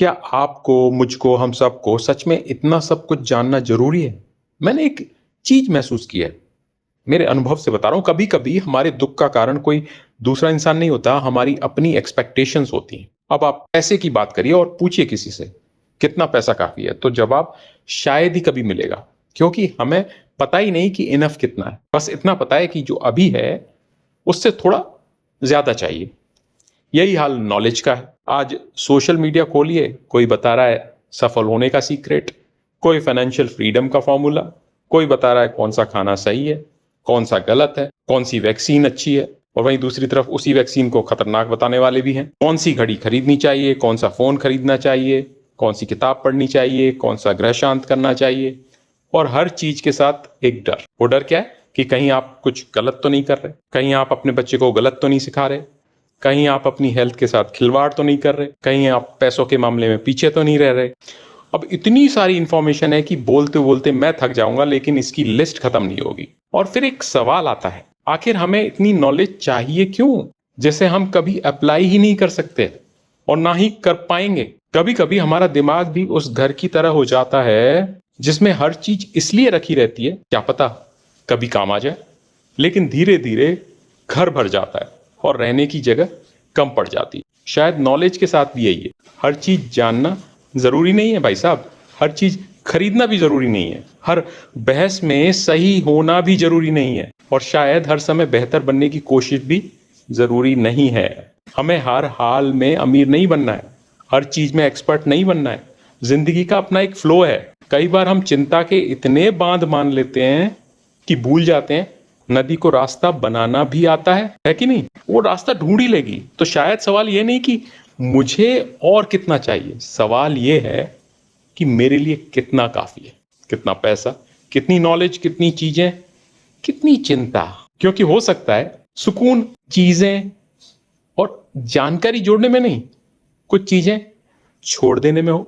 क्या आपको, मुझको, हम सबको सच में इतना सब कुछ जानना ज़रूरी है? मैंने एक चीज़ महसूस की है, मेरे अनुभव से बता रहा हूँ, कभी-कभी हमारे दुःख का कारण कोई दूसरा इंसान नहीं होता, हमारी अपनी एक्सपेक्टेशंस होती हैं। अब आप पैसे की बात करिए और पूछिए किसी से, कितना पैसा काफ़ी है? तो जवाब शायद ही कभी मिलेगा, क्योंकि हमें पता ही नहीं कि इनफ कितना है। बस इतना पता है कि जो अभी है, उससे थोड़ा ज़्यादा चाहिए। यही हाल नॉलेज का है। आज सोशल मीडिया खोलिए, कोई बता रहा है सफल होने का सीक्रेट, कोई फाइनेंशियल फ्रीडम का फॉर्मूला, कोई बता रहा है कौन सा खाना सही है, कौन सा गलत है, कौन सी वैक्सीन अच्छी है, और वहीं दूसरी तरफ उसी वैक्सीन को खतरनाक बताने वाले भी हैं। कौन सी घड़ी खरीदनी चाहिए, कौन सा फोन खरीदना चाहिए, कौन सी किताब पढ़नी चाहिए, कौन सा ग्रह शांत करना चाहिए, और हर चीज के साथ एक डर। वो डर क्या है कि कहीं आप कुछ गलत तो नहीं कर रहे, कहीं आप अपने बच्चे को गलत तो नहीं सिखा रहे, कहीं आप अपनी हेल्थ के साथ खिलवाड़ तो नहीं कर रहे, कहीं आप पैसों के मामले में पीछे तो नहीं रह रहे। अब इतनी सारी इंफॉर्मेशन है कि बोलते बोलते मैं थक जाऊंगा, लेकिन इसकी लिस्ट खत्म नहीं होगी। और फिर एक सवाल आता है, आखिर हमें इतनी नॉलेज चाहिए क्यों, जैसे हम कभी अप्लाई ही नहीं कर सकते और ना ही कर पाएंगे। कभी कभी हमारा दिमाग भी उस घर की तरह हो जाता है जिसमें हर चीज इसलिए रखी रहती है, क्या पता कभी काम आ जाए, लेकिन धीरे धीरे घर भर जाता है और रहने की जगह कम पड़ जाती है। शायद नॉलेज के साथ भी यही है, हर चीज जानना जरूरी नहीं है भाई साहब, हर चीज खरीदना भी जरूरी नहीं है, हर बहस में सही होना भी जरूरी नहीं है, और शायद हर समय बेहतर बनने की कोशिश भी जरूरी नहीं है। हमें हर हाल में अमीर नहीं बनना है, हर चीज में एक्सपर्ट नहीं बनना है। जिंदगी का अपना एक फ्लो है। कई बार हम चिंता के इतने बांध मान लेते हैं कि भूल जाते हैं नदी को रास्ता बनाना भी आता है कि नहीं? वो रास्ता ढूंढ ही लेगी। तो शायद सवाल ये नहीं कि मुझे और कितना चाहिए, सवाल ये है कि मेरे लिए कितना काफी है, कितना पैसा, कितनी नॉलेज, कितनी चीजें, कितनी चिंता। क्योंकि हो सकता है सुकून चीजें और जानकारी जोड़ने में नहीं, कुछ चीजें छोड़ देने में हो।